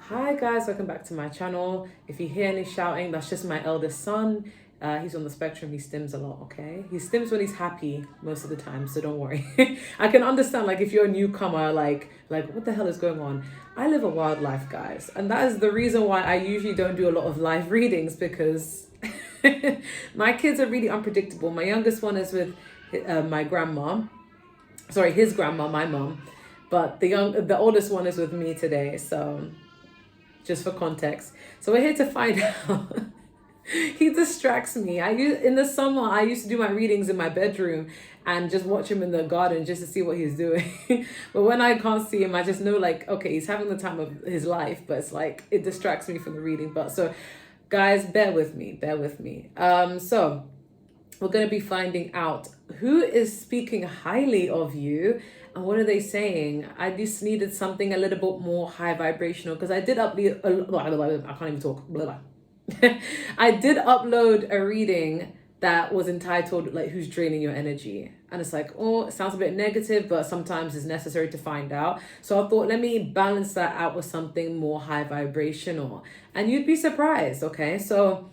Hi guys, welcome back to my channel. If you hear any shouting, that's just my eldest son. He's on the spectrum. He stims a lot, okay? He stims when he's happy most of the time, so don't worry. I can understand, like, if you're a newcomer, like what the hell is going on? I live a wild life, guys, and that is the reason why I usually don't do a lot of live readings, because my kids are really unpredictable. My youngest one is with my grandma, sorry, his grandma, my mom, but the oldest one is with me today, so just for context. So we're here to find out. He distracts me. In the summer I used to do my readings in my bedroom and just watch him in the garden just to see what he's doing. But when I can't see him, I just know, like, okay, he's having the time of his life, but it's like it distracts me from the reading. But so guys, bear with me, bear with me. So we're going to be finding out who is speaking highly of you and what are they saying. I just needed something a little bit more high vibrational because I did upload I can't even talk. I did upload a reading that was entitled, like, who's draining your energy, and it's like, oh, it sounds a bit negative, but sometimes it's necessary to find out. So I thought, let me balance that out with something more high vibrational, and you'd be surprised. Okay, so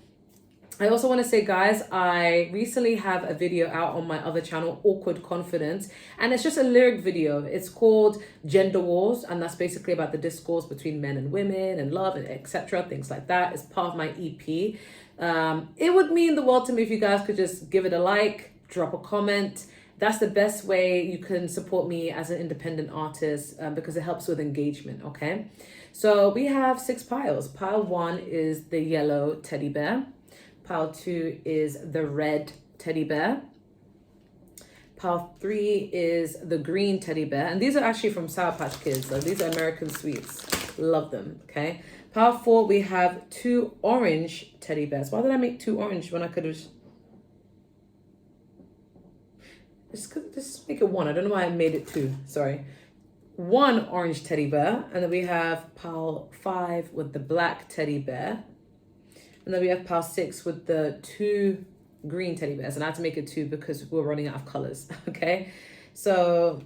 I also want to say, guys, I recently have a video out on my other channel, Awkward Confidence, and it's just a lyric video. It's called Gender Wars, and that's basically about the discourse between men and women and love and etc. Things like that. It's part of my EP. It would mean the world to me if you guys could just give it a like, drop a comment. That's the best way you can support me as an independent artist, because it helps with engagement, okay? So we have 6 piles. Pile 1 is the yellow teddy bear. Pile 2 is the red teddy bear. Pile 3 is the green teddy bear. And these are actually from Sour Patch Kids. So these are American sweets. Love them, okay? Pile 4, we have 2 orange teddy bears. Why did I make 2 orange when I could have just make it 1? I don't know why I made it 2. Sorry. 1 orange teddy bear. And then we have pile 5 with the black teddy bear. And then we have pile 6 with the 2 green teddy bears. And I had to make it 2 because we're running out of colors. Okay. So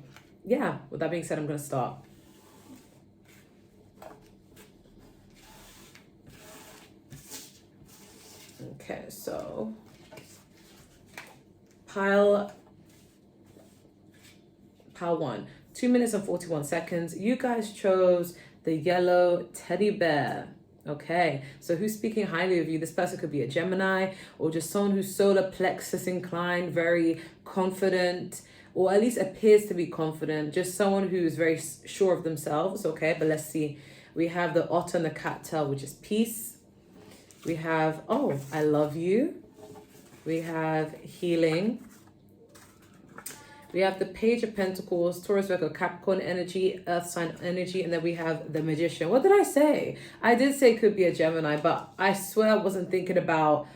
yeah, with that being said, I'm going to start. Okay, so pile 1, 2 minutes and 41 seconds. You guys chose the yellow teddy bear. Okay, so who's speaking highly of you? This person could be a Gemini, or just someone who's solar plexus inclined, very confident, or at least appears to be confident. Just someone who's very sure of themselves. Okay, but let's see. We have the otter and the cat tail, which is peace. We have, oh, I love you. We have healing. We have the Page of Pentacles, Taurus, Virgo, Capricorn energy, Earth sign energy, and then we have the Magician. What did I say? I did say it could be a Gemini, but I swear I wasn't thinking about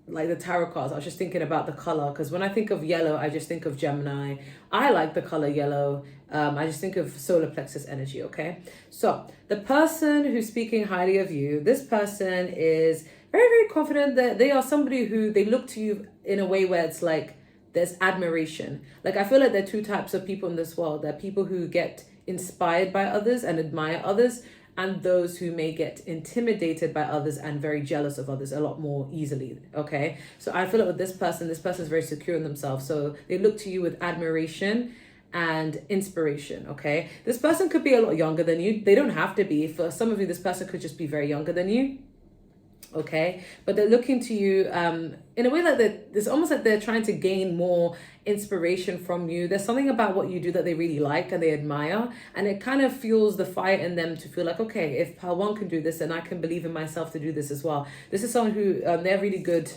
like the tarot cards. I was just thinking about the color, because when I think of yellow, I just think of Gemini. I like the color yellow. I just think of solar plexus energy, okay? So the person who's speaking highly of you, this person is very, very confident that they are somebody who they look to you in a way where it's like, there's admiration. Like, I feel like there are 2 types of people in this world. There are people who get inspired by others and admire others, and those who may get intimidated by others and very jealous of others a lot more easily, okay? So I feel like with this person is very secure in themselves. So they look to you with admiration and inspiration, okay? This person could be a lot younger than you. They don't have to be. For some of you, this person could just be very younger than you. Okay, but they're looking to you in a way that it's almost like they're trying to gain more inspiration from you. There's something about what you do that they really like and they admire, and it kind of fuels the fire in them to feel like, okay, if pile 1 can do this, then I can believe in myself to do this as well. This is someone who they're really good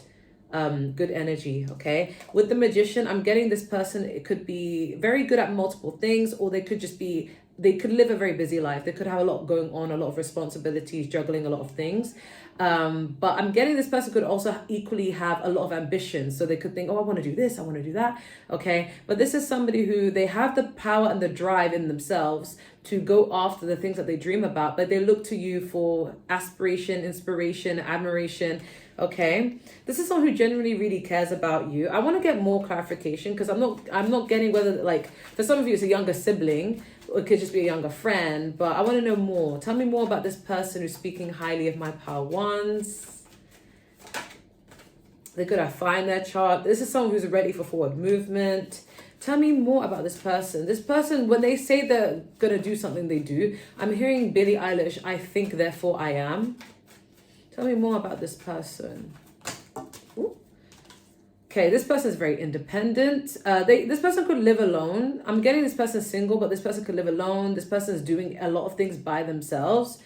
energy. Okay, with the Magician, I'm getting this person, it could be very good at multiple things, or they could just be, they could live a very busy life. They could have a lot going on, a lot of responsibilities, juggling a lot of things. But I'm getting this person could also equally have a lot of ambition. So they could think, oh, I want to do this, I want to do that. Okay. But this is somebody who they have the power and the drive in themselves to go after the things that they dream about, but they look to you for aspiration, inspiration, admiration. Okay, this is someone who genuinely really cares about you. I want to get more clarification because I'm not getting whether, like, for some of you it's a younger sibling, or it could just be a younger friend, but I want to know more. Tell me more about this person who's speaking highly of my power ones. They could have find their chart. This is someone who's ready for forward movement. Tell me more about this person. This person, when they say they're going to do something, they do. I'm hearing Billie Eilish, I think, therefore I am. Tell me more about this person. Ooh. Okay, this person is very independent. This person could live alone. I'm getting this person single, but this person could live alone. This person is doing a lot of things by themselves.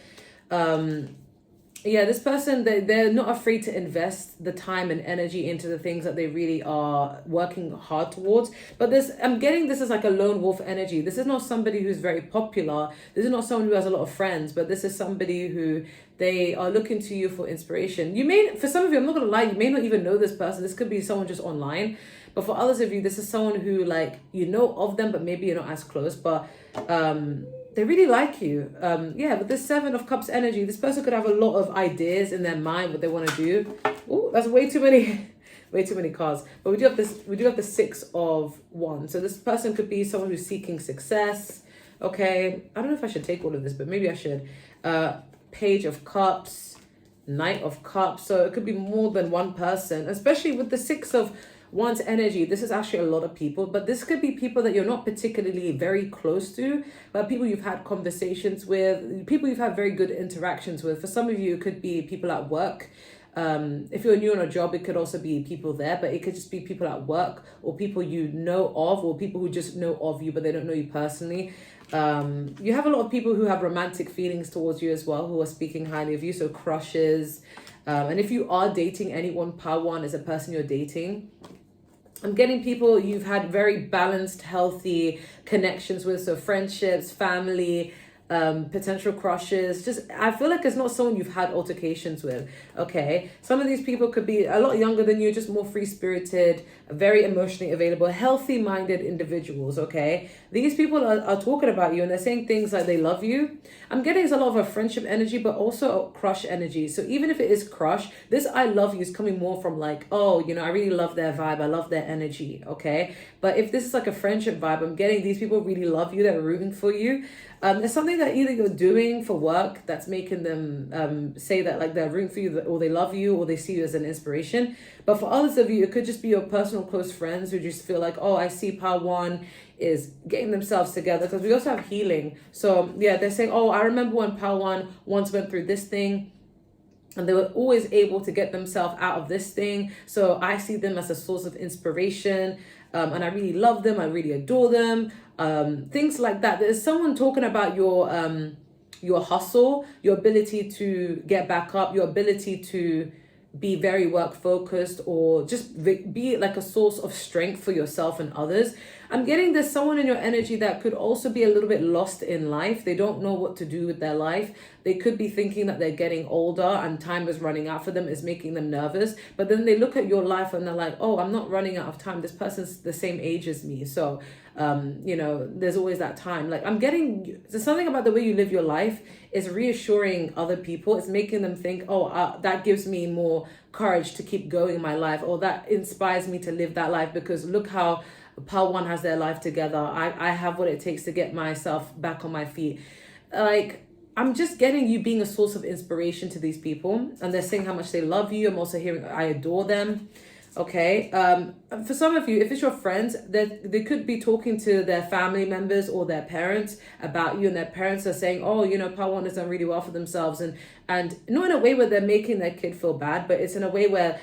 Yeah, this person, they're not afraid to invest the time and energy into the things that they really are working hard towards. But I'm getting this as like a lone wolf energy. This is not somebody who's very popular. This is not someone who has a lot of friends, but this is somebody who they are looking to you for inspiration. For some of you, I'm not going to lie, you may not even know this person. This could be someone just online. But for others of you, this is someone who, like, you know of them, but maybe you're not as close. But they really like you. Yeah, with this 7 of Cups energy, this person could have a lot of ideas in their mind what they want to do. Oh, that's way too many cards. But we do have the 6 of Wands. So this person could be someone who's seeking success. Okay, I don't know if I should take all of this, but maybe I should. Page of Cups, Knight of Cups. So it could be more than one person, especially with the 6 of Wands energy. This is actually a lot of people, but this could be people that you're not particularly very close to, but people you've had conversations with, people you've had very good interactions with. For some of you, it could be people at work. If you're new on a job, it could also be people there, but it could just be people at work or people you know of, or people who just know of you, but they don't know you personally. You have a lot of people who have romantic feelings towards you as well, who are speaking highly of you, so crushes. And if you are dating anyone, power 1 is a person you're dating. I'm getting people you've had very balanced, healthy connections with, so friendships, family, potential crushes. Just, I feel like it's not someone you've had altercations with. Okay, some of these people could be a lot younger than you, just more free-spirited, very emotionally available, healthy-minded individuals. Okay, these people are talking about you and they're saying things like they love you. I'm getting a lot of a friendship energy, but also a crush energy. So even if it is crush, this I love you is coming more from like, oh, you know, I really love their vibe, I love their energy. Okay, but if this is like a friendship vibe, I'm getting these people really love you, they're rooting for you. There's something that either you're doing for work that's making them say that, like, they're rooting for you, or they love you, or they see you as an inspiration. But for others of you, it could just be your personal close friends who just feel like, oh, I see power 1 is getting themselves together, because we also have healing. So yeah, they're saying, oh, I remember when power 1 once went through this thing and they were always able to get themselves out of this thing. So I see them as a source of inspiration. And I really love them. I really adore them. Things like that. There's someone talking about your hustle, your ability to get back up, your ability to be very work focused, or just be like a source of strength for yourself and others. I'm getting there's someone in your energy that could also be a little bit lost in life. They don't know what to do with their life. They could be thinking that they're getting older and time is running out for them, is making them nervous. But then they look at your life and they're like, oh, I'm not running out of time. This person's the same age as me. So, you know, there's always that time. Like, I'm getting, there's something about the way you live your life is reassuring other people. It's making them think, oh, that gives me more courage to keep going in my life. Or that inspires me to live that life, because look how power 1 has their life together. I have what it takes to get myself back on my feet. Like, I'm just getting you being a source of inspiration to these people, and they're saying how much they love you. I'm also hearing I adore them. Okay, for some of you, if it's your friends, they could be talking to their family members or their parents about you, and their parents are saying, oh, you know, power 1 has done really well for themselves, and not in a way where they're making their kid feel bad, but it's in a way where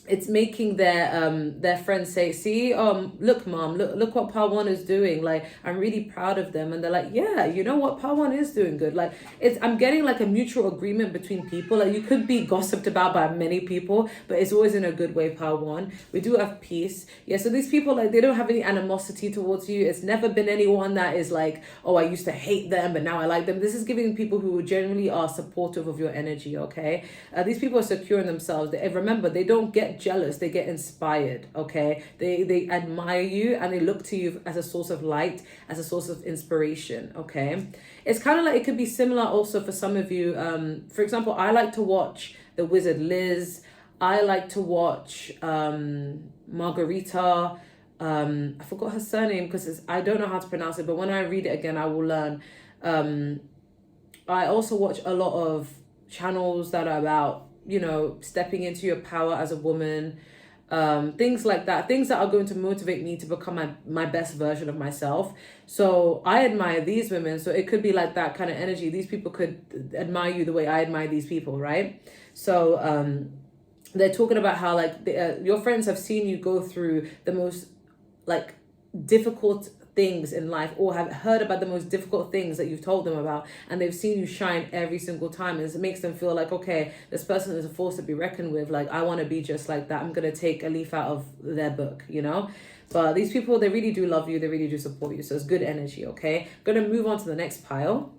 it's making their friends say, see, look, mom, look what power 1 is doing. Like, I'm really proud of them. And they're like, yeah, you know what, power 1 is doing good. Like, I'm getting like a mutual agreement between people. Like, you could be gossiped about by many people, but it's always in a good way, power 1. We do have peace. Yeah, so these people, like, they don't have any animosity towards you. It's never been anyone that is like, oh, I used to hate them, but now I like them. This is giving people who generally are supportive of your energy, okay? These people are secure in themselves. Remember, they don't get get jealous, they get inspired, okay? They admire you and they look to you as a source of light, as a source of inspiration, okay? It's kind of like, it could be similar also for some of you. For example, I like to watch The Wizard Liz. I like to watch Margarita. I forgot her surname because I don't know how to pronounce it, but when I read it again, I will learn. I also watch a lot of channels that are about, you know, stepping into your power as a woman, things like that, things that are going to motivate me to become my best version of myself. So I admire these women. So it could be like that kind of energy. These people could admire you the way I admire these people, right? So they're talking about how like your friends have seen you go through the most like difficult things in life, or have heard about the most difficult things that you've told them about, and they've seen you shine every single time, and it makes them feel like, okay, this person is a force to be reckoned with. Like, I want to be just like that. I'm gonna take a leaf out of their book, you know. But these people, they really do love you, they really do support you, so it's good energy. Okay, I'm gonna move on to the next pile.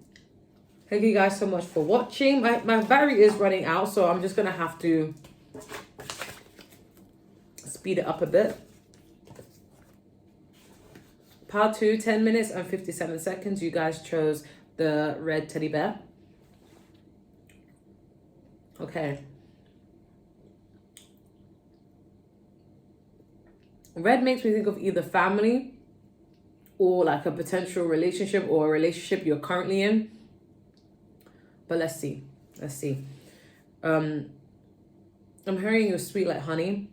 Thank you guys so much for watching. My battery is running out, so I'm just gonna have to speed it up a bit. Part 2, 10 minutes and 57 seconds. You guys chose the red teddy bear. Okay. Red makes me think of either family or like a potential relationship, or a relationship you're currently in. But let's see. Let's see. I'm hearing you're sweet like honey,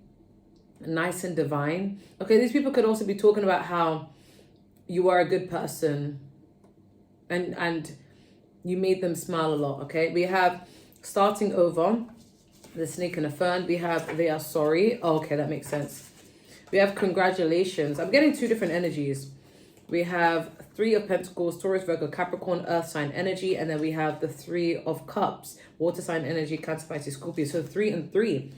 nice and divine. Okay, these people could also be talking about how you are a good person and you made them smile a lot. Okay, we have starting over, the snake and a fern. We have they are sorry. Oh, okay, that makes sense. We have congratulations. I'm getting two different energies. We have 3 of Pentacles, Taurus, Virgo, Capricorn, Earth sign energy, and then we have the 3 of Cups, water sign energy, Cancer, Pisces, Scorpio. So 3 and 3.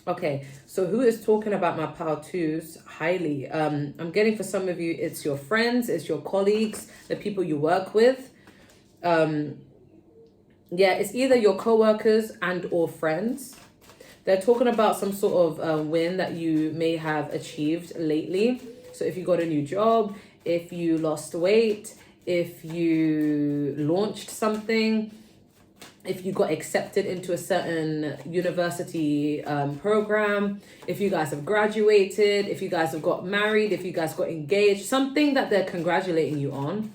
Okay, so who is talking about my power twos highly? I'm getting for some of you, it's your friends, it's your colleagues, the people you work with. Yeah, it's either your co-workers and or friends. They're talking about some sort of win that you may have achieved lately. So if you got a new job, if you lost weight, if you launched something, if you got accepted into a certain university program, if you guys have graduated, if you guys have got married, if you guys got engaged, something that they're congratulating you on.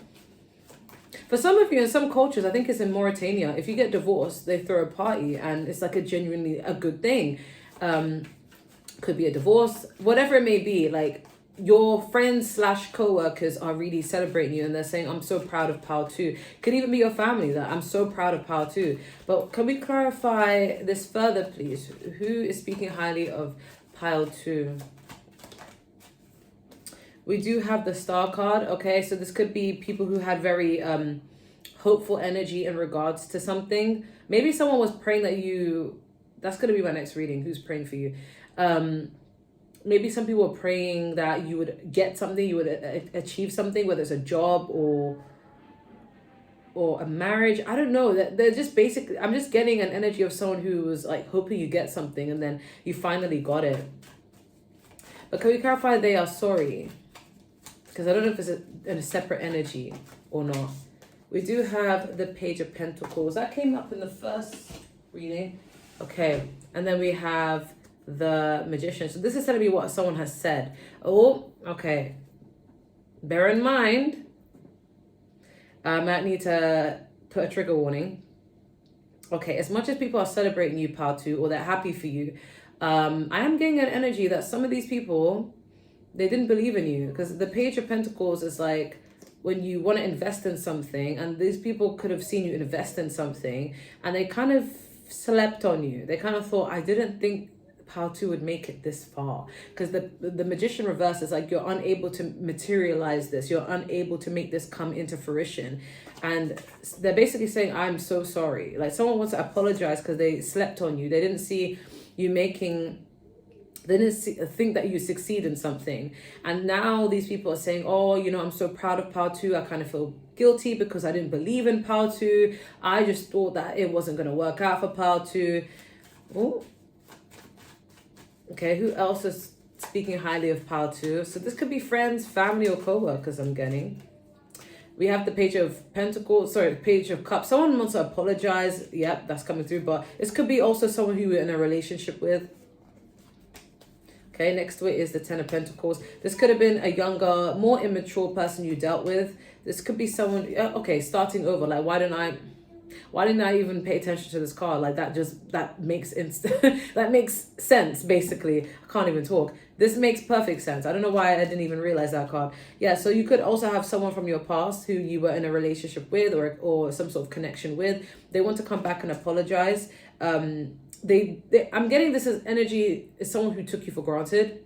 For some of you in some cultures, I think it's in Mauritania, if you get divorced, they throw a party and it's like a genuinely a good thing. Could be a divorce, whatever it may be, like your friends / co-workers are really celebrating you and they're saying, I'm so proud of Pile 2. Could even be your family that I'm so proud of Pile 2. But can we clarify this further, please? Who is speaking highly of Pile 2? We do have the Star card, okay? So this could be people who had very hopeful energy in regards to something. Maybe someone was praying that you... That's going to be my next reading. Who's praying for you? Maybe some people were praying that you would get something, you would achieve something, whether it's a job or a marriage. I don't know. That they're just basically, I'm just getting an energy of someone who was like hoping you get something and then you finally got it. But can we clarify they are sorry? Because I don't know if it's a separate energy or not. We do have the Page of Pentacles. That came up in the first reading. Okay. And then we have the Magician. So this is going to be what someone has said. Oh, okay. Bear in mind, I might need to put a trigger warning. Okay, as much as people are celebrating you, Pile 2, or they're happy for you, I am getting an energy that some of these people, they didn't believe in you. Because the Page of Pentacles is like when you want to invest in something, and these people could have seen you invest in something, and they kind of slept on you. They kind of thought, I didn't think Pile 2 would make it this far, because the Magician reverse is like you're unable to materialize this, you're unable to make this come into fruition, and they're basically saying, I'm so sorry. Like someone wants to apologize because they slept on you. They didn't see you making, they didn't think that you succeed in something, and now these people are saying, oh, you know, I'm so proud of Pile 2. I kind of feel guilty because I didn't believe in Pile 2. I just thought that it wasn't going to work out for Pile 2. Oh, Okay, who else is speaking highly of Pile 2? So this could be friends, family, or co-workers, I'm getting. We have the Page of Pentacles, sorry, Page of Cups. Someone wants to apologize. Yep, that's coming through. But this could be also someone who you're in a relationship with. Okay, next to it is the Ten of Pentacles. This could have been a younger, more immature person you dealt with. This could be someone, okay, starting over. Like, why didn't I even pay attention to this card? Like, that makes that makes sense, basically. I can't even talk. This makes perfect sense. I don't know why I didn't even realize that card. Yeah, so you could also have someone from your past who you were in a relationship with, or some sort of connection with. They want to come back and apologize. I'm getting this as energy is someone who took you for granted.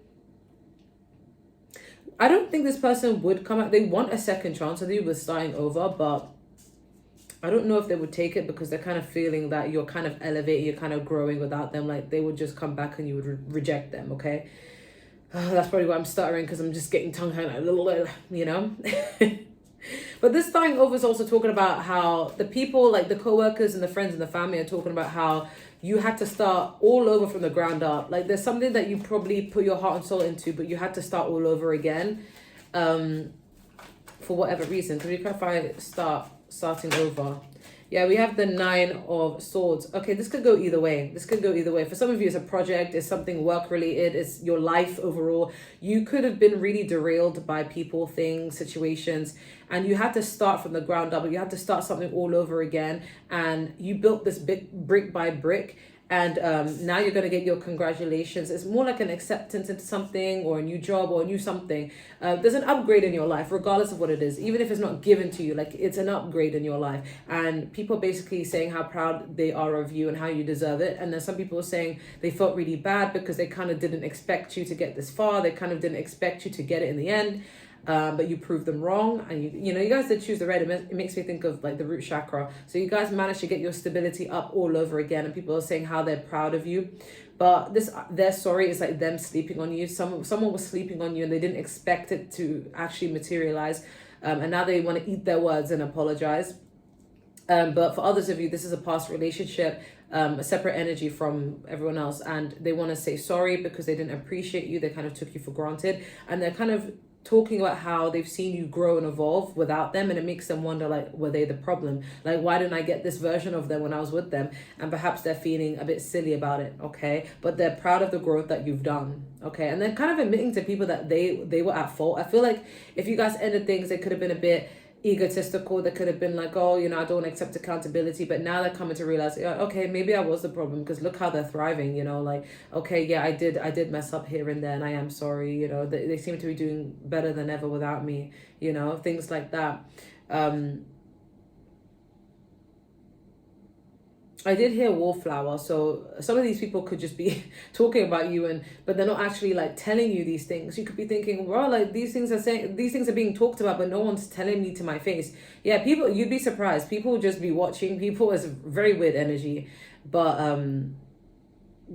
I don't think this person would come out. They want a second chance with you with starting over, but I don't know if they would take it because they're kind of feeling that you're kind of elevating, you're kind of growing without them. Like, they would just come back and you would reject them, okay? That's probably why I'm stuttering, because I'm just getting tongue-tied, like, a little, you know? But this starting over is also talking about how the people, like the co-workers and the friends and the family, are talking about how you had to start all over from the ground up. Like, there's something that you probably put your heart and soul into, but you had to start all over again, for whatever reason. Could you clarify starting over? Yeah, we have the Nine of Swords. Okay, this could go either way. This could go either way. For some of you, it's a project, it's something work-related, it's your life overall. You could have been really derailed by people, things, situations, and you had to start from the ground up. You had to start something all over again, and you built this big brick by brick, and now you're going to get your congratulations. It's more like an acceptance into something, or a new job, or a new something. There's an upgrade in your life, regardless of what it is. Even if it's not given to you, like, it's an upgrade in your life. And people basically saying how proud they are of you and how you deserve it. And then some people are saying they felt really bad because they kind of didn't expect you to get this far. They kind of didn't expect you to get it in the end. But you proved them wrong, and you know, you guys did choose the red. It makes me think of like the root chakra. So you guys managed to get your stability up all over again, and people are saying how they're proud of you. But their story is like them sleeping on you. Someone was sleeping on you, and they didn't expect it to actually materialize, and now they want to eat their words and apologize. But for others of you, this is a past relationship, a separate energy from everyone else, and they want to say sorry because they didn't appreciate you. They kind of took you for granted, and they're kind of talking about how they've seen you grow and evolve without them, and it makes them wonder, like, were they the problem? Like, why didn't I get this version of them when I was with them? And perhaps they're feeling a bit silly about it, okay? But they're proud of the growth that you've done, okay? And they're kind of admitting to people that they were at fault. I feel like if you guys ended things, it could have been a bit egotistical. They could have been like, oh, you know, I don't accept accountability. But now they're coming to realize, yeah, okay, maybe I was the problem, because look how they're thriving, you know, like, okay, yeah, I did mess up here and there, and I am sorry, you know, they seem to be doing better than ever without me, you know, things like that. I did hear wallflower, so some of these people could just be talking about you, but they're not actually like telling you these things. You could be thinking, well, like, these things are being talked about, but no one's telling me to my face. Yeah, people, you'd be surprised. People would just be watching. People is very weird energy, but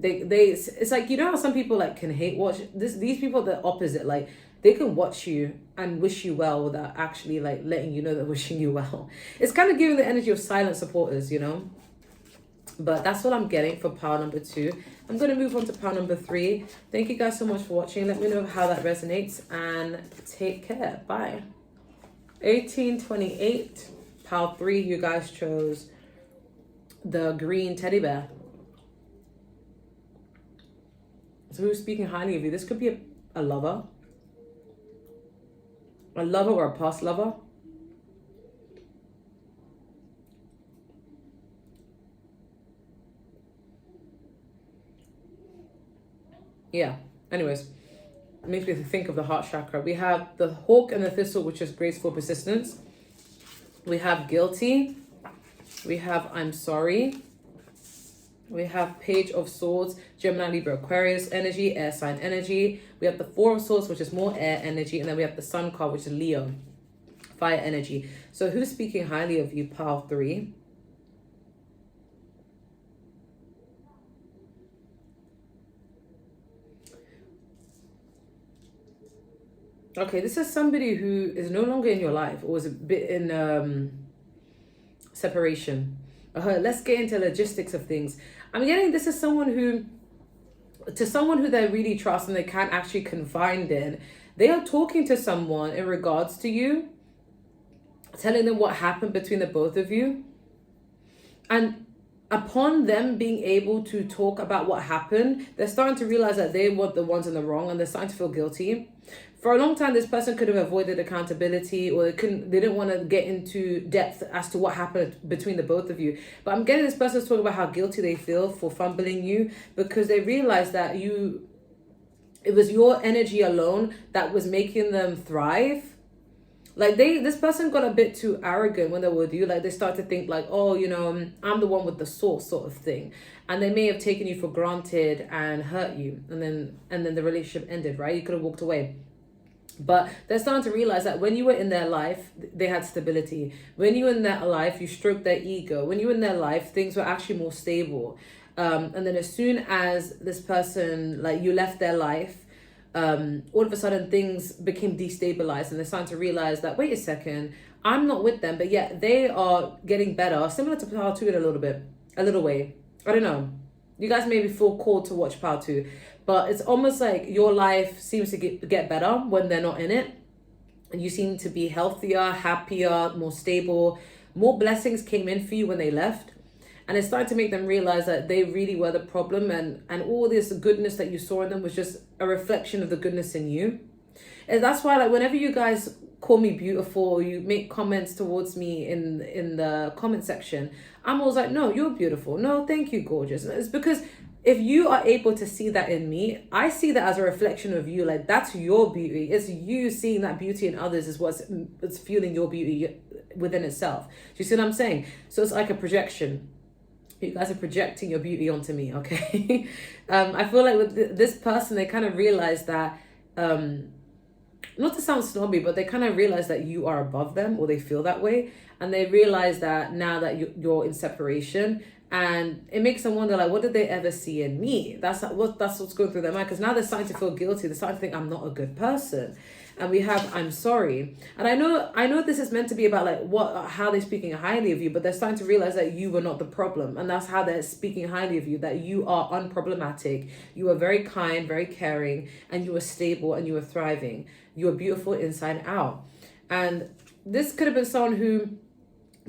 it's like, you know how some people like can hate watch these people, the opposite, like, they can watch you and wish you well without actually like letting you know they're wishing you well. It's kind of giving the energy of silent supporters, you know. But that's what I'm getting for pile number 2. I'm going to move on to pile number 3. Thank you guys so much for watching. Let me know how that resonates, and take care. Bye. 1828, pile 3. You guys chose the green teddy bear. So who's speaking highly of you? This could be a lover. A lover or a past lover. Yeah, anyways, it makes me think of the heart chakra. We have the hawk and the thistle, which is graceful persistence. We have guilty. We have I'm sorry. We have Page of Swords, Gemini, Libra, Aquarius energy, air sign energy. We have the Four of Swords, which is more air energy. And then we have the Sun card, which is Leo, fire energy. So who's speaking highly of you, pile 3? Okay, this is somebody who is no longer in your life, or was a bit in separation. Let's get into logistics of things. I'm getting this is someone who to someone who they really trust and they can't actually confide in, they are talking to someone in regards to you, telling them what happened between the both of you. And upon them being able to talk about what happened, they're starting to realize that they were the ones in the wrong, and they're starting to feel guilty. For a long time, this person could have avoided accountability, or they didn't want to get into depth as to what happened between the both of you. But I'm getting this person talking about how guilty they feel for fumbling you, because they realize that it was your energy alone that was making them thrive. Like this person got a bit too arrogant when they were with you. Like they start to think like, oh, I'm the one with the source sort of thing. And they may have taken you for granted and hurt you. And then the relationship ended, right? You could have walked away. But they're starting to realize that when you were in their life, they had stability. When you were in their life, you stroked their ego. When you were in their life, things were actually more stable. And then as soon as this person, like you left their life, all of a sudden things became destabilized, and they're starting to realize that, wait a second, I'm not with them, but yet they are getting better. Similar to Power 2 in a little way. I don't know. You guys maybe feel called to watch Power 2. But it's almost like your life seems to get better when they're not in it. And you seem to be healthier, happier, more stable. More blessings came in for you when they left. And it started to make them realize that they really were the problem. And all this goodness that you saw in them was just a reflection of the goodness in you. And that's why, like, whenever you guys call me beautiful, or you make comments towards me in the comment section, I'm always like, no, you're beautiful. No, thank you, gorgeous. And it's because if you are able to see that in me, I see that as a reflection of you. Like, that's your beauty. It's you seeing that beauty in others is what's fueling your beauty within itself. Do you see what I'm saying? So it's like a projection. You guys are projecting your beauty onto me, okay? I feel like with this person, they kind of realize that, not to sound snobby, but they kind of realize that you are above them, or they feel that way. And they realize that now that you're in separation, and it makes them wonder, like, what did they ever see in me? That's what's going through their mind, because now they're starting to feel guilty. They're starting to think, I'm not a good person. And we have, I'm sorry. And I know this is meant to be about like how they're speaking highly of you, but they're starting to realize that you were not the problem. And that's how they're speaking highly of you, that you are unproblematic. You are very kind, very caring, and you are stable, and you are thriving. You are beautiful inside out. And this could have been someone who,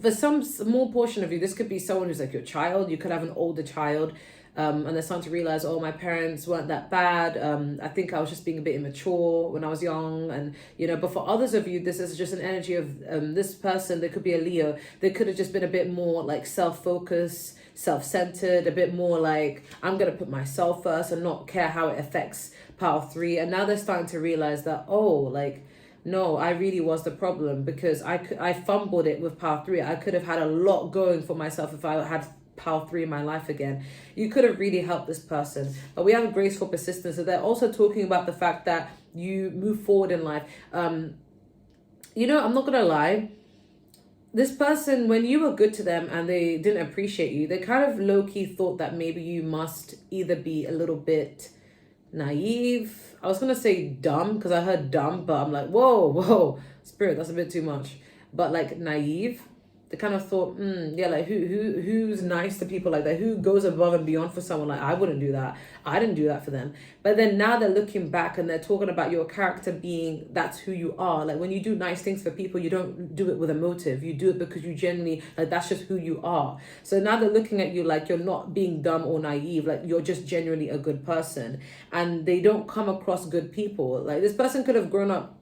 for some small portion of you, this could be someone who's like your child. You could have an older child. And they're starting to realize, oh, my parents weren't that bad. I think I was just being a bit immature when I was young. And, but for others of you, this is just an energy of this person. They could be a Leo. They could have just been a bit more like self-focused, self-centered, a bit more like, I'm going to put myself first and not care how it affects Power 3. And now they're starting to realize that, oh, like, no, I really was the problem, because I fumbled it with Power 3. I could have had a lot going for myself if I had Power 3 in my life again. You could have really helped this person. But we have a graceful persistence. So they're also talking about the fact that you move forward in life. I'm not gonna lie, this person, when you were good to them and they didn't appreciate you, they kind of low-key thought that maybe you must either be a little bit naive. I was gonna say dumb, because I heard dumb, but I'm like, whoa, spirit, that's a bit too much. But like naive. They kind of thought, like who's nice to people like that? Who goes above and beyond for someone? Like, I wouldn't do that. I didn't do that for them. But then now they're looking back and they're talking about your character being, that's who you are. Like, when you do nice things for people, you don't do it with a motive. You do it because you genuinely, like, that's just who you are. So now they're looking at you like you're not being dumb or naive. Like, you're just genuinely a good person. And they don't come across good people. Like, this person could have grown up,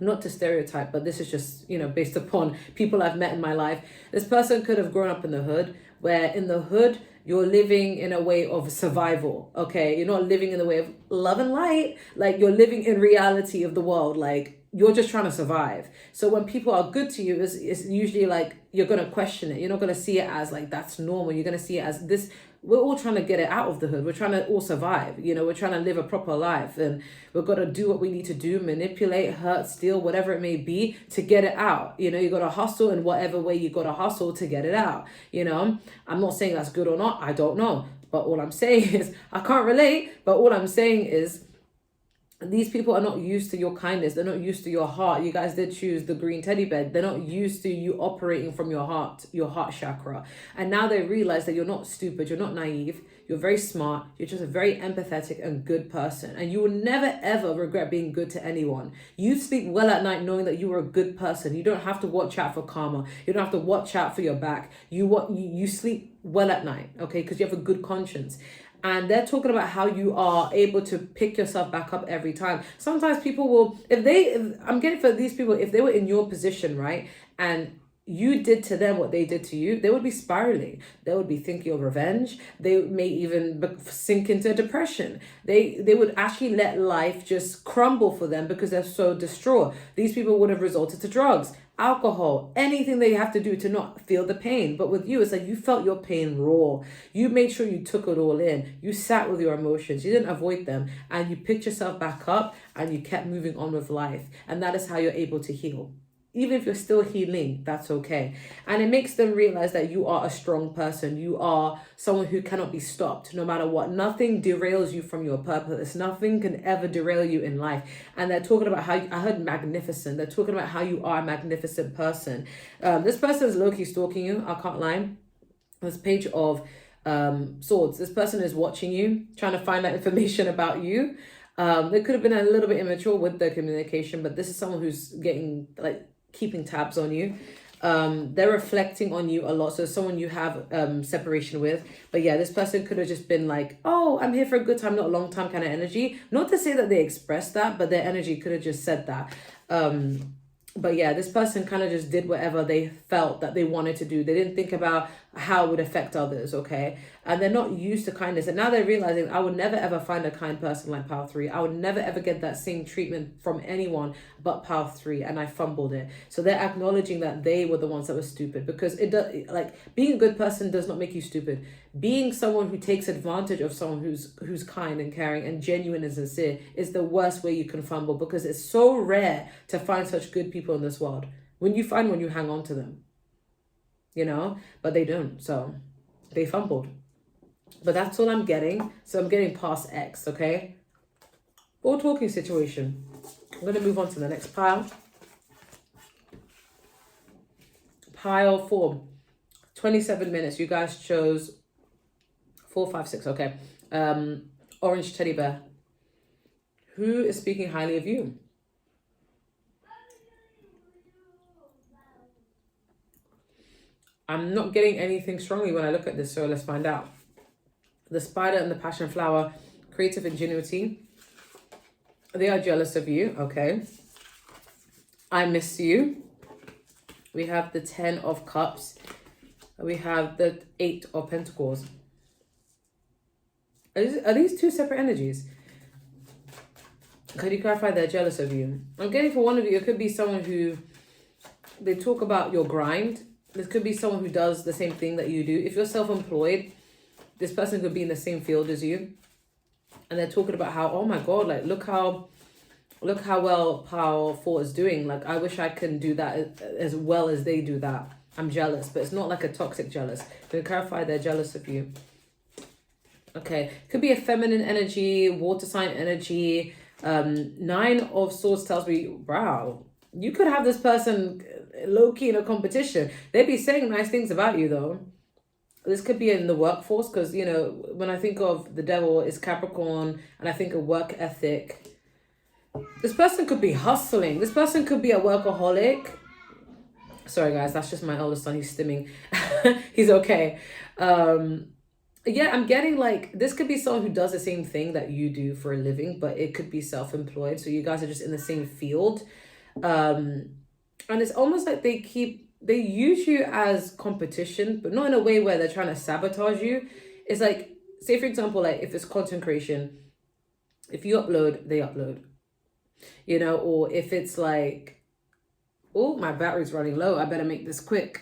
not to stereotype, but this is just, based upon people I've met in my life. This person could have grown up in the hood, where in the hood, you're living in a way of survival, okay? You're not living in the way of love and light. Like, you're living in reality of the world. Like, you're just trying to survive. So when people are good to you, it's usually like, you're going to question it. You're not going to see it as like, that's normal. You're going to see it as this. We're all trying to get it out of the hood. We're trying to all survive. We're trying to live a proper life, and we've got to do what we need to do, manipulate, hurt, steal, whatever it may be to get it out. You got to hustle in whatever way you got to hustle to get it out. I'm not saying that's good or not. I don't know. But all I'm saying is, I can't relate. But all I'm saying is, these people are not used to your kindness. They're not used to your heart. You guys did choose the green teddy bear. They're not used to you operating from your heart chakra. And now they realize that you're not stupid. You're not naive. You're very smart. You're just a very empathetic and good person. And you will never, ever regret being good to anyone. You sleep well at night knowing that you are a good person. You don't have to watch out for karma. You don't have to watch out for your back. You sleep well at night, okay? Because you have a good conscience. And they're talking about how you are able to pick yourself back up every time. Sometimes people will, I'm getting for these people, if they were in your position, right? And you did to them what they did to you, they would be spiraling. They would be thinking of revenge. They may even sink into depression. They would actually let life just crumble for them because they're so distraught. These people would have resorted to drugs, alcohol, anything they have to do to not feel the pain. But with you, it's like you felt your pain raw. You made sure you took it all in. You sat with your emotions. You didn't avoid them. And you picked yourself back up and you kept moving on with life. And that is how you're able to heal. Even if you're still healing, that's okay. And it makes them realize that you are a strong person. You are someone who cannot be stopped no matter what. Nothing derails you from your purpose. Nothing can ever derail you in life. And they're talking about how, I heard magnificent. They're talking about how you are a magnificent person. This person is low-key stalking you. I can't lie. This page of swords. This person is watching you, trying to find out information about you. They could have been a little bit immature with their communication, but this is someone who's getting keeping tabs on you. They're reflecting on you a lot. So someone you have separation with. But yeah, this person could have just been like, oh, I'm here for a good time, not a long time kind of energy. Not to say that they expressed that, but their energy could have just said that. But yeah, this person kind of just did whatever they felt that they wanted to do. They didn't think about how it would affect others, okay? And they're not used to kindness. And now they're realizing, I would never ever find a kind person like Pile 3. I would never ever get that same treatment from anyone but Pile 3. And I fumbled it. So they're acknowledging that they were the ones that were stupid. Because it does, being a good person does not make you stupid. Being someone who takes advantage of someone who's kind and caring and genuine and sincere is the worst way you can fumble. Because it's so rare to find such good people in this world. When you find one, you hang on to them. You know, but they don't. So they fumbled. But that's all I'm getting. So I'm getting past X, okay? All talking situation. I'm going to move on to the next pile. Pile 4. 27 minutes. You guys chose 4, 5, 6. Okay. Orange teddy bear. Who is speaking highly of you? I'm not getting anything strongly when I look at this, so let's find out. The spider and the passion flower, creative ingenuity. They are jealous of you, okay. I miss you. We have the 10 of cups. We have the 8 of pentacles. Are these two separate energies? Could you clarify they're jealous of you? I'm getting for one of you, it could be someone who, they talk about your grind. This could be someone who does the same thing that you do. If you're self-employed, this person could be in the same field as you. And they're talking about how, oh my God, look how well Pile 4 is doing. I wish I can do that as well as they do that. I'm jealous, but it's not like a toxic jealous. To clarify, they're jealous of you. Okay, could be a feminine energy, water sign energy. 9 of Swords tells me, wow, you could have this person low-key in a competition. They'd be saying nice things about you, though. This could be in the workforce, because, you know, when I think of the devil, it's Capricorn, and I think of work ethic. This person could be hustling. This person could be a workaholic. Sorry, guys, that's just my eldest son. He's stimming. He's okay. Yeah, I'm getting this could be someone who does the same thing that you do for a living, but it could be self-employed. So you guys are just in the same field. And it's almost like they use you as competition, but not in a way where they're trying to sabotage you. It's like, say for example, if it's content creation, if you upload, they upload, you know, or if it's oh, my battery's running low, I better make this quick.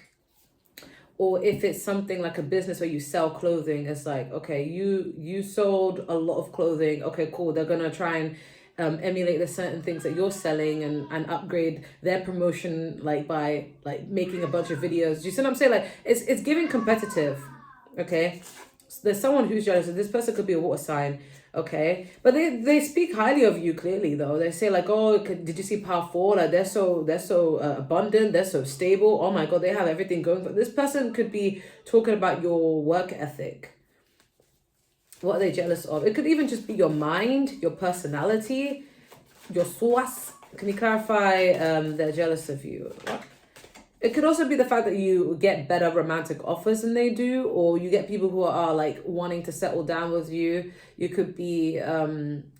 Or if it's something like a business where you sell clothing, it's okay, you sold a lot of clothing. Okay, cool. They're going to try and emulate the certain things that you're selling and upgrade their promotion by making a bunch of videos. Do you see what I'm saying? It's giving competitive. Okay, so there's someone who's jealous. This person could be a water sign. Okay, but they speak highly of you clearly though. They say like, oh, did you see power four? Like they're so abundant, they're so stable. Oh my god, they have everything going for this person. Could be talking about your work ethic. What are they jealous of? It could even just be your mind, your personality, your source. Can you clarify they're jealous of you? What? It could also be the fact that you get better romantic offers than they do, or you get people who are like wanting to settle down with you. You could be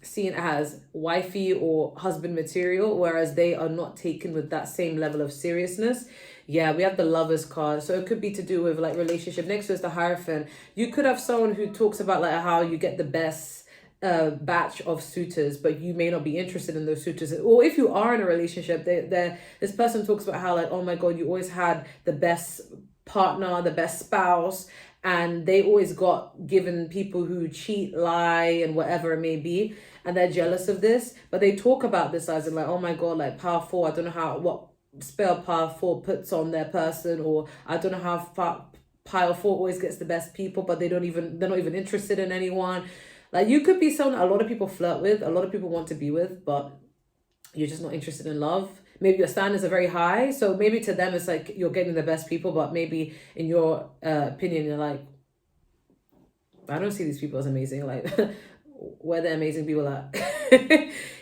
seen as wifey or husband material, whereas they are not taken with that same level of seriousness. Yeah, we have the Lovers card. So it could be to do with like relationship. Next to is the Hierophant. You could have someone who talks about like how you get the best batch of suitors, but you may not be interested in those suitors. Or if you are in a relationship, this person talks about how like, oh my god, you always had the best partner, the best spouse, and they always got given people who cheat, lie, and whatever it may be, and they're jealous of this. But they talk about this as in like, oh my god, like power four, I don't know what spell power four puts on their person, or I don't know how power four always gets the best people, but they're not even interested in anyone. Like you could be someone a lot of people flirt with, a lot of people want to be with, but you're just not interested in love. Maybe your standards are very high, so maybe to them it's like you're getting the best people, but maybe in your opinion you're like, I don't see these people as amazing. Like where the amazing people at,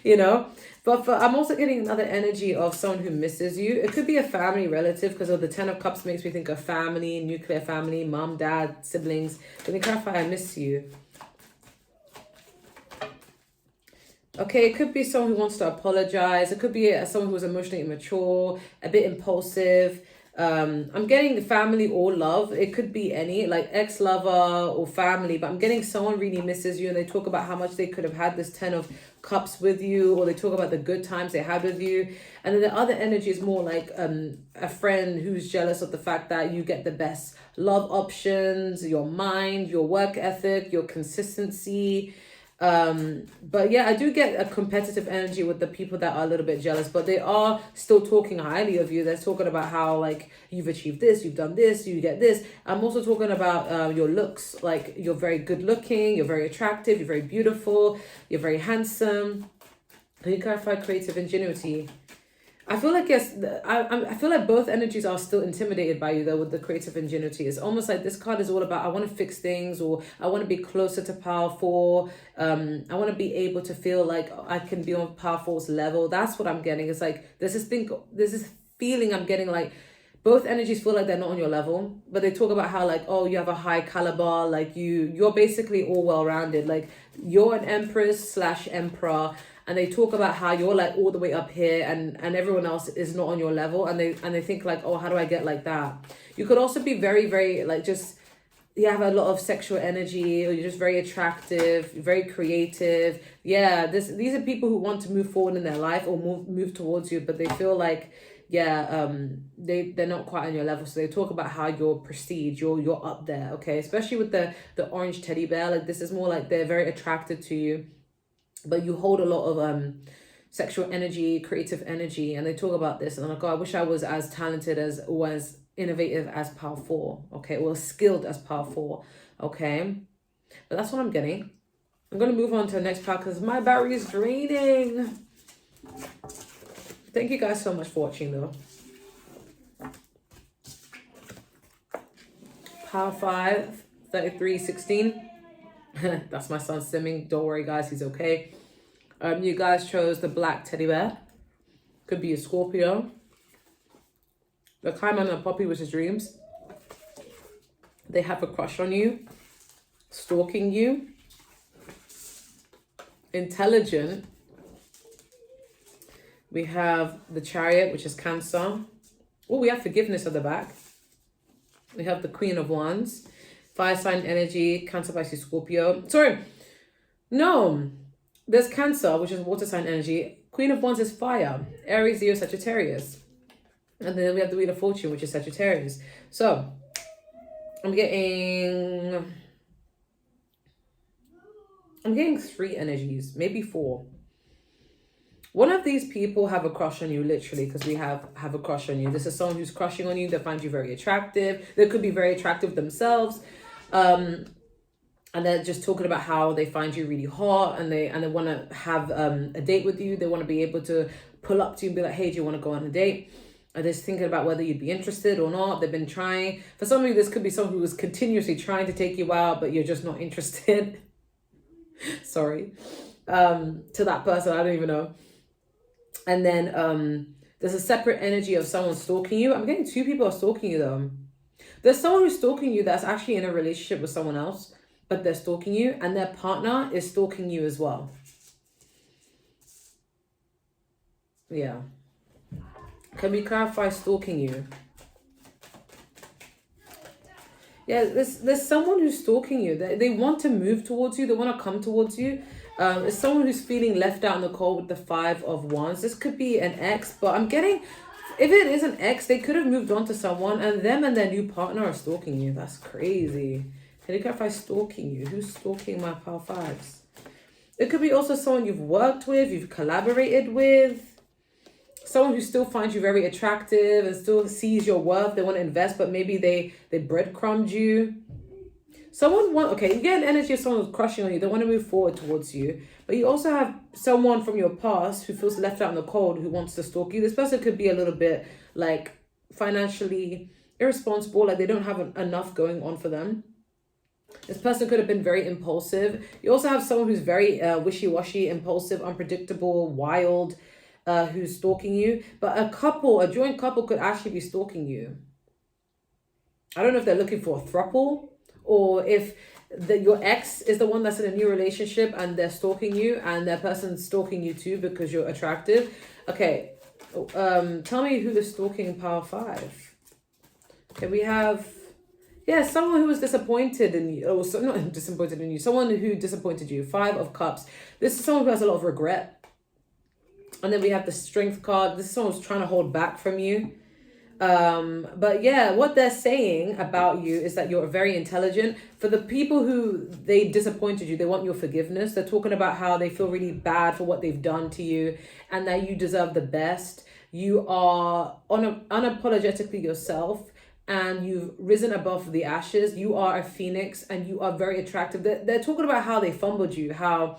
you know. But I'm also getting another energy of someone who misses you. It could be a family relative, because of the Ten of Cups makes me think of family, nuclear family, mom, dad, siblings. Can you clarify I miss you? Okay, it could be someone who wants to apologize. It could be someone who's emotionally immature, a bit impulsive. I'm getting the family or love. It could be any, like ex-lover or family, but I'm getting someone really misses you, and they talk about how much they could have had this Ten of Cups with you, or they talk about the good times they had with you. And then the other energy is more like a friend who's jealous of the fact that you get the best love options, your mind, your work ethic, your consistency. But yeah, I do get a competitive energy with the people that are a little bit jealous, but they are still talking highly of you. They're talking about how like you've achieved this, you've done this, you get this. I'm also talking about your looks. Like you're very good looking, you're very attractive, you're very beautiful, you're very handsome. Can you clarify creative ingenuity? I feel like, yes, I feel like both energies are still intimidated by you though with the creative ingenuity. It's almost like this card is all about, I want to fix things, or I want to be closer to power four. I want to be able to feel like I can be on power four's level. That's what I'm getting. It's like, there's this feeling I'm getting like both energies feel like they're not on your level, but they talk about how like, oh, you have a high caliber, like you're basically all well-rounded. Like you're an Empress / Emperor. And they talk about how you're like all the way up here, and everyone else is not on your level, and they think like, oh, how do I get like that? You could also be very, very like just, you have a lot of sexual energy, or you're just very attractive, very creative. Yeah, these are people who want to move forward in their life or move towards you, but they feel like, yeah, they're not quite on your level. So they talk about how you're prestige, you're up there, okay? Especially with the orange teddy bear, like this is more like they're very attracted to you, but you hold a lot of sexual energy, creative energy, and they talk about this, and I'm like, oh, I wish I was as talented as, or as innovative as power four, okay, or skilled as power four, okay? But that's what I'm getting. I'm going to move on to the next part because my battery is draining. Thank you guys so much for watching though. Power 5, 33, 16. That's my son stimming. Don't worry guys, he's okay. You guys chose the black teddy bear. Could be a Scorpio. The climb on a puppy, which is dreams. They have a crush on you. Stalking you. Intelligent. We have the Chariot, which is Cancer. Oh, we have forgiveness at the back. We have the Queen of Wands. Fire sign energy, Cancer, Pisces, Scorpio. Sorry. No. There's Cancer, which is water sign energy. Queen of Wands is fire. Aries, Leo, Sagittarius. And then we have the Wheel of Fortune, which is Sagittarius. So, I'm getting 3 energies, maybe 4. One of these people have a crush on you, literally, because we have a crush on you. This is someone who's crushing on you. They find you very attractive. They could be very attractive themselves. and they're just talking about how they find you really hot, and they want to have a date with you. They want to be able to pull up to you and be like, hey, do you want to go on a date? Are they just thinking about whether you'd be interested or not? They've been trying. For some of you, this could be someone who was continuously trying to take you out, but you're just not interested. Sorry. To that person, I don't even know. And then there's a separate energy of someone stalking you. I'm getting two people are stalking you though. There's someone who's stalking you that's actually in a relationship with someone else, but they're stalking you, and their partner is stalking you as well. Yeah. Can we clarify stalking you? Yeah, there's someone who's stalking you. They want to move towards you. They want to come towards you. It's someone who's feeling left out in the cold with the 5 of Wands. This could be an ex, but I'm getting, if it is an ex, they could have moved on to someone, and them and their new partner are stalking you. That's crazy. Can you clarify stalking you? Who's stalking my power 5s? It could be also someone you've worked with, you've collaborated with. Someone who still finds you very attractive and still sees your worth. They want to invest, but maybe they breadcrumbed you. You get an energy of someone who's crushing on you. They want to move forward towards you. But you also have someone from your past who feels left out in the cold, who wants to stalk you. This person could be a little bit like financially irresponsible, like they don't have enough going on for them. This person could have been very impulsive. You also have someone who's very wishy-washy, impulsive, unpredictable, wild, who's stalking you. But a joint couple could actually be stalking you. I don't know if they're looking for a throuple, or if your ex is the one that's in a new relationship and they're stalking you, and that person's stalking you too because you're attractive. Okay, tell me who is stalking power 5. Okay, we have, someone who was disappointed in you, or not disappointed in you, someone who disappointed you. 5 of Cups. This is someone who has a lot of regret. And then we have the Strength card. This is someone who's trying to hold back from you. But yeah, what they're saying about you is that you're very intelligent. For the people who they disappointed you, they want your forgiveness. They're talking about how they feel really bad for what they've done to you, and that you deserve the best. You are unapologetically yourself, and you've risen above the ashes. You are a phoenix, and you are very attractive. They're talking about how they fumbled you, how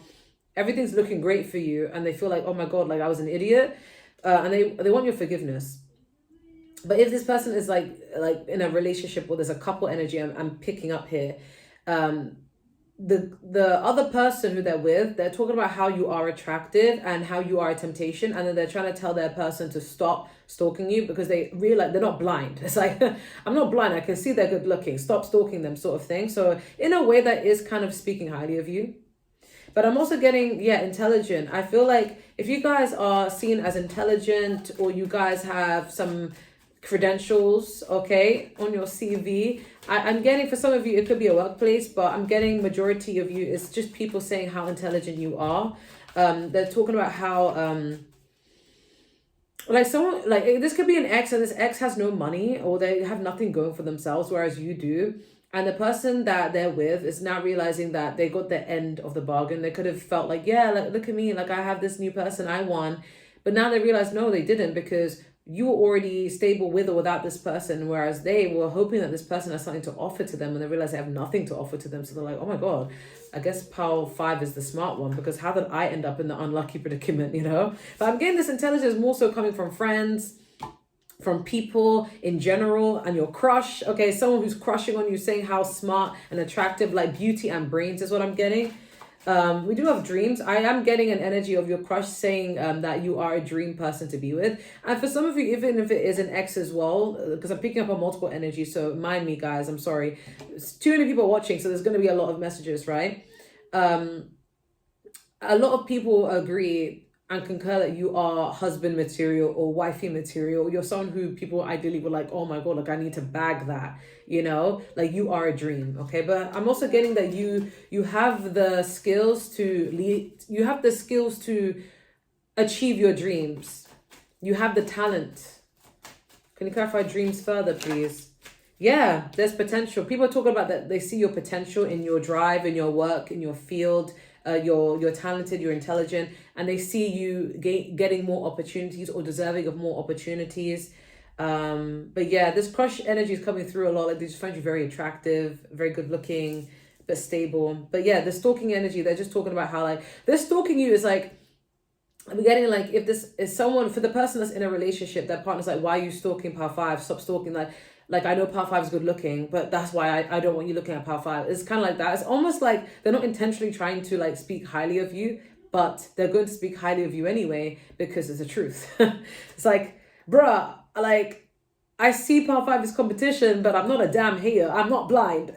everything's looking great for you, and they feel like, oh my God, like I was an idiot. And they want your forgiveness. But if this person is like in a relationship where there's a couple energy, I'm picking up here, the other person who they're with, they're talking about how you are attractive and how you are a temptation, and then they're trying to tell their person to stop stalking you because they realize they're not blind. It's like, I'm not blind, I can see they're good looking, stop stalking them, sort of thing. So in a way that is kind of speaking highly of you. But I'm also getting, intelligent. I feel like if you guys are seen as intelligent, or you guys have some credentials, okay, on your CV, I'm getting, for some of you, it could be a workplace, but I'm getting majority of you, it's just people saying how intelligent you are. They're talking about how, this could be an ex, and this ex has no money, or they have nothing going for themselves, whereas you do. And the person that they're with is now realizing that they got the end of the bargain. They could have felt like, look at me, like I have this new person, I won. But now they realize, no, they didn't, because you were already stable with or without this person, whereas they were hoping that this person has something to offer to them, and they realize they have nothing to offer to them. So they're like, oh my God, I guess power 5 is the smart one, because how did I end up in the unlucky predicament, But I'm getting this intelligence more so coming from friends, from people in general, and your crush. Okay, someone who's crushing on you, saying how smart and attractive, like beauty and brains is what I'm getting. We do have dreams. I am getting an energy of your crush saying that you are a dream person to be with. And for some of you, even if it is an ex as well, because I'm picking up on multiple energies, so mind me, guys, I'm sorry. It's too many people watching, so there's going to be a lot of messages, right? A lot of people agree and concur that you are husband material or wifey material. You're someone who people ideally were like, oh my God, like I need to bag that, like you are a dream. Okay. But I'm also getting that you have the skills to lead, you have the skills to achieve your dreams. You have the talent. Can you clarify dreams further, please? Yeah, there's potential. People are talking about that. They see your potential in your drive, in your work, in your field. You're talented, you're intelligent, and they see you getting more opportunities or deserving of more opportunities. But yeah, this crush energy is coming through a lot. Like they just find you very attractive, very good looking, but stable. But yeah, the stalking energy, they're just talking about how like they're stalking you is like, I'm getting like, if this is someone, for the person that's in a relationship, their partner's like, why are you stalking Power 5? Stop stalking. Like I know Power 5 is good looking, but that's why I don't want you looking at Power 5. It's kind of like that. It's almost like they're not intentionally trying to like speak highly of you, but they're going to speak highly of you anyway because it's the truth. It's like, bruh, like I see Power 5 as competition, but I'm not a damn hater. I'm not blind.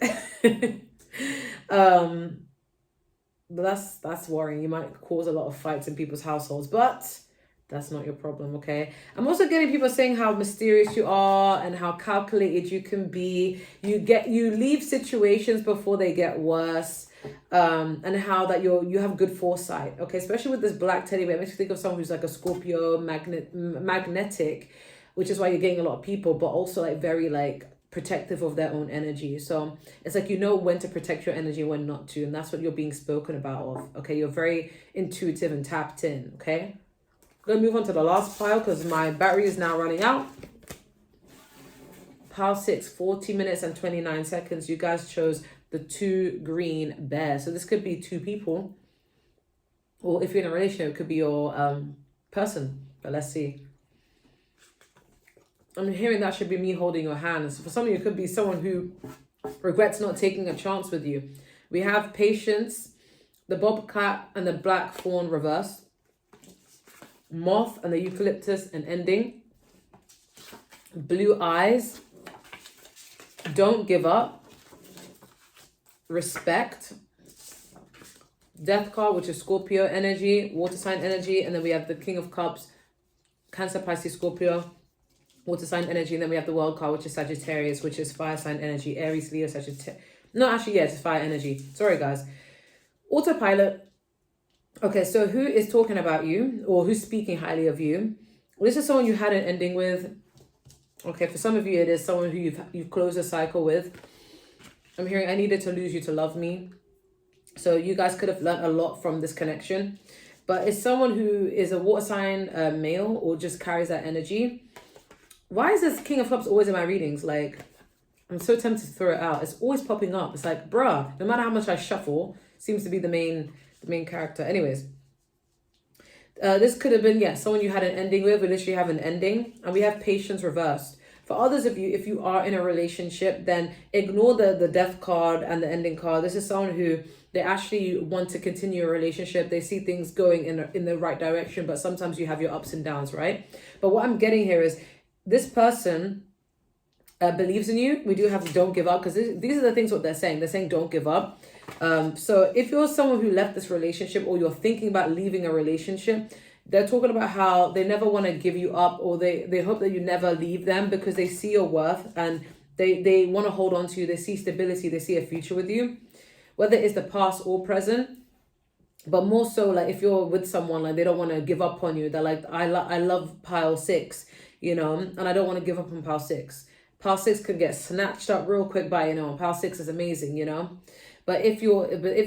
But that's worrying. You might cause a lot of fights in people's households, but that's not your problem, okay? I'm also getting people saying how mysterious you are and how calculated you can be. You leave situations before they get worse, and how that you have good foresight, okay? Especially with this black teddy bear, it makes you think of someone who's like a Scorpio magnetic, which is why you're getting a lot of people, but also like very like protective of their own energy. So it's like, you know when to protect your energy, when not to, and that's what you're being spoken about of, okay? You're very intuitive and tapped in, okay? I'm gonna move on to the last pile because my battery is now running out. Pile 6, 40 minutes and 29 seconds. You guys chose the 2 green bears. So this could be 2 people, or if you're in a relationship, it could be your person. But let's see. I'm hearing that should be me holding your hands. For some of you, it could be someone who regrets not taking a chance with you. We have patience, the bobcat and the black fawn reversed, moth and the eucalyptus and ending, blue eyes, don't give up, respect, death card, which is Scorpio energy, water sign energy, and then we have the King of Cups, Cancer, Pisces, Scorpio, water sign energy, and then we have the world card, which is Sagittarius, which is fire sign energy, Aries, Leo, Sagittarius. No, actually, yeah, it's fire energy. Sorry, guys. Autopilot. Okay, so who is talking about you or who's speaking highly of you? Well, this is someone you had an ending with. Okay, for some of you, it is someone who you've closed a cycle with. I'm hearing, I needed to lose you to love me. So you guys could have learned a lot from this connection. But it's someone who is a water sign male or just carries that energy. Why is this King of Cups always in my readings? Like, I'm so tempted to throw it out. It's always popping up. It's like, bruh, no matter how much I shuffle, seems to be the main character. Anyways, this could have been, yeah, someone you had an ending with. We literally have an ending. And we have patience reversed. For others of you, if you are in a relationship, then ignore the death card and the ending card. This is someone who, they actually want to continue a relationship. They see things going in the right direction, but sometimes you have your ups and downs, right? But what I'm getting here is, this person believes in you. We do have to don't give up, because these are the things what they're saying. They're saying don't give up. So if you're someone who left this relationship or you're thinking about leaving a relationship, they're talking about how they never want to give you up, or they hope that you never leave them because they see your worth and they want to hold on to you. They see stability. They see a future with you, whether it's the past or present. But more so, like if you're with someone, like they don't want to give up on you. They're like, I love pile 6. You know, and I don't want to give up on pile 6. Pile 6 could get snatched up real quick by, you know, pile 6 is amazing, you know. But if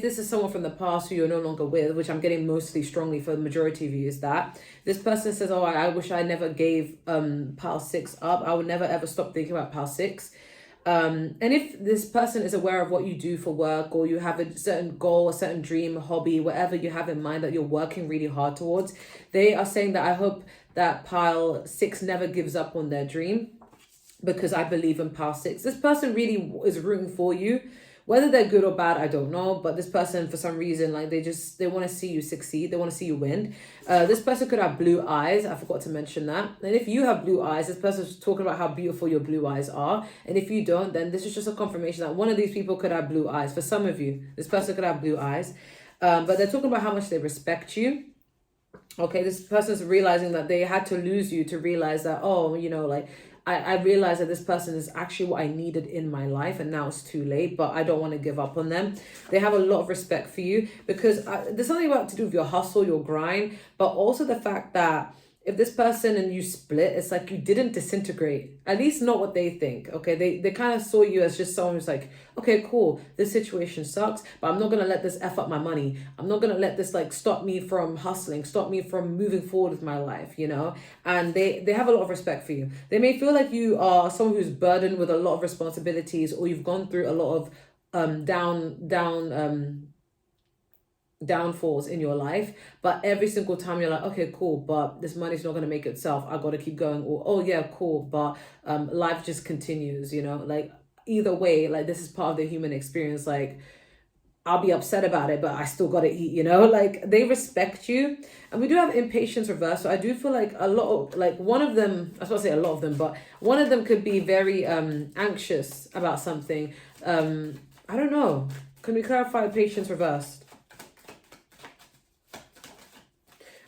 this is someone from the past who you're no longer with, which I'm getting mostly strongly for the majority of you, is that this person says, oh, I wish I never gave pile 6 up. I would never ever stop thinking about pile 6. And if this person is aware of what you do for work, or you have a certain goal, a certain dream, hobby, whatever you have in mind that you're working really hard towards, they are saying that I hope that pile 6 never gives up on their dream, because I believe in pile 6. This person really is rooting for you. Whether they're good or bad, I don't know. But this person, for some reason, like they want to see you succeed. They want to see you win. This person could have blue eyes. I forgot to mention that. And if you have blue eyes, this person's talking about how beautiful your blue eyes are. And if you don't, then this is just a confirmation that one of these people could have blue eyes. For some of you, this person could have blue eyes. But they're talking about how much they respect you. Okay, this person's realizing that they had to lose you to realize that, oh, you know, like, I realized that this person is actually what I needed in my life, and now it's too late, but I don't want to give up on them. They have a lot of respect for you, because there's something about to do with your hustle, your grind, but also the fact that if this person and you split, it's like you didn't disintegrate, at least not what they think. Okay, they kind of saw you as just someone who's like, okay, cool, this situation sucks, but I'm not gonna let this F up my money. I'm not gonna let this like stop me from hustling, stop me from moving forward with my life, you know. And they have a lot of respect for you. They may feel like you are someone who's burdened with a lot of responsibilities, or you've gone through a lot of downfalls in your life, but every single time you're like, okay, cool, but this money's not going to make itself, I got to keep going. Or, oh yeah, cool, but life just continues, you know, like either way, like this is part of the human experience. Like I'll be upset about it, but I still got to eat, you know, like they respect you. And we do have impatience reverse. So I do feel like a lot of, like one of them, I was supposed to say a lot of them, but one of them could be very anxious about something. I don't know. Can we clarify patience reversed?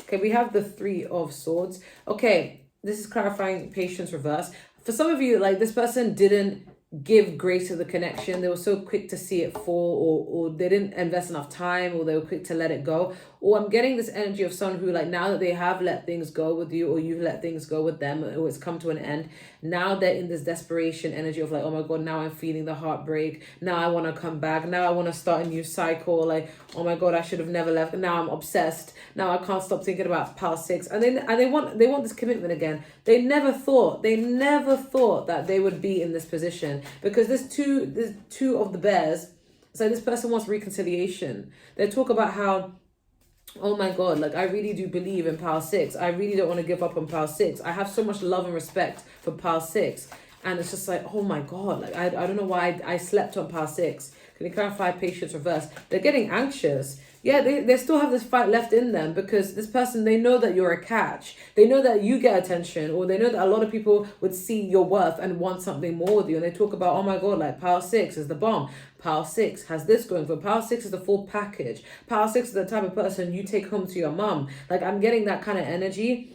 Okay, we have the Three of Swords. Okay, this is clarifying patience reverse. For some of you, like this person didn't give grace to the connection. They were so quick to see it fall, or they didn't invest enough time, or they were quick to let it go. Or I'm getting this energy of someone who, like, now that they have let things go with you, or you've let things go with them, or it's come to an end, now they're in this desperation energy of like, oh my God, now I'm feeling the heartbreak. Now I want to come back. Now I want to start a new cycle. Like, oh my God, I should have never left. Now I'm obsessed. Now I can't stop thinking about past six. And they want this commitment again. They never thought that they would be in this position, because there's two of the bears. So this person wants reconciliation. They talk about how, oh my God, like I really do believe in Power 6. I really don't want to give up on Power 6. I have so much love and respect for Power 6. And it's just like, oh my God, like I don't know why I slept on Power 6. Can you clarify patience reverse? They're getting anxious. Yeah, they still have this fight left in them, because this person, they know that you're a catch. They know that you get attention, or they know that a lot of people would see your worth and want something more with you. And they talk about, oh my God, like Power 6 is the bomb. Power 6 has this going for. Power 6 is the full package. Power 6 is the type of person you take home to your mom. Like I'm getting that kind of energy.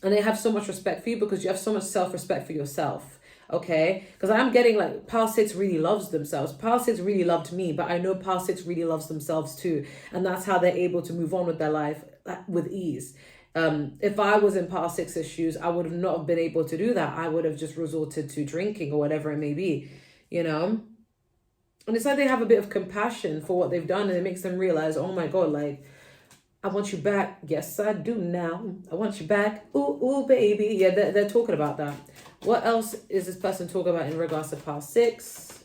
And they have so much respect for you because you have so much self-respect for yourself. Okay, because I'm getting like Power 6 really loves themselves. Power 6 really loved me, but I know Power 6 really loves themselves too. And that's how they're able to move on with their life with ease. If I was in Power 6's shoes, I would have not been able to do that. I would have just resorted to drinking or whatever it may be, you know. And it's like they have a bit of compassion for what they've done, and it makes them realize, oh my God, like, I want you back. Yes, I do now. I want you back. Ooh, ooh, baby. Yeah, they're talking about that. What else is this person talking about in regards to Power 6?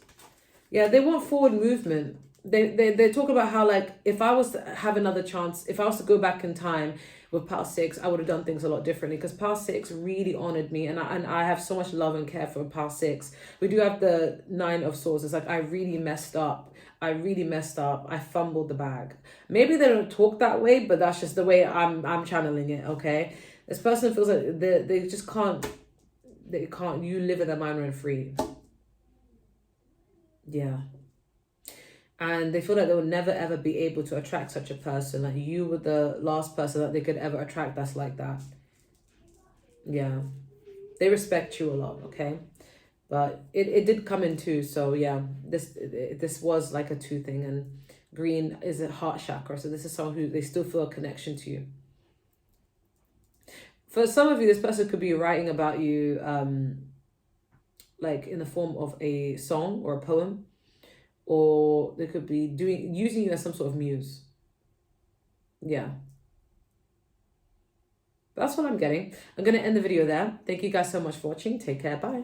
Yeah, they want forward movement. They talk about how, like, if I was to have another chance, if I was to go back in time with Power 6, I would have done things a lot differently, because Power 6 really honored me, and I have so much love and care for Power 6. We do have the Nine of Swords. It's like, I really messed up. I fumbled the bag. Maybe they don't talk that way, but that's just the way I'm channeling it, okay? This person feels like they just can't, you live in their mind rent free. Yeah. And they feel like they will never ever be able to attract such a person. Like you were the last person that they could ever attract that's like that. Yeah. They respect you a lot, okay? But it did come in two. So yeah, this was like a two thing. And green is a heart chakra. So this is someone who, they still feel a connection to you. For some of you, this person could be writing about you like in the form of a song or a poem. Or they could be using you as some sort of muse. Yeah. That's what I'm getting. I'm going to end the video there. Thank you guys so much for watching. Take care. Bye.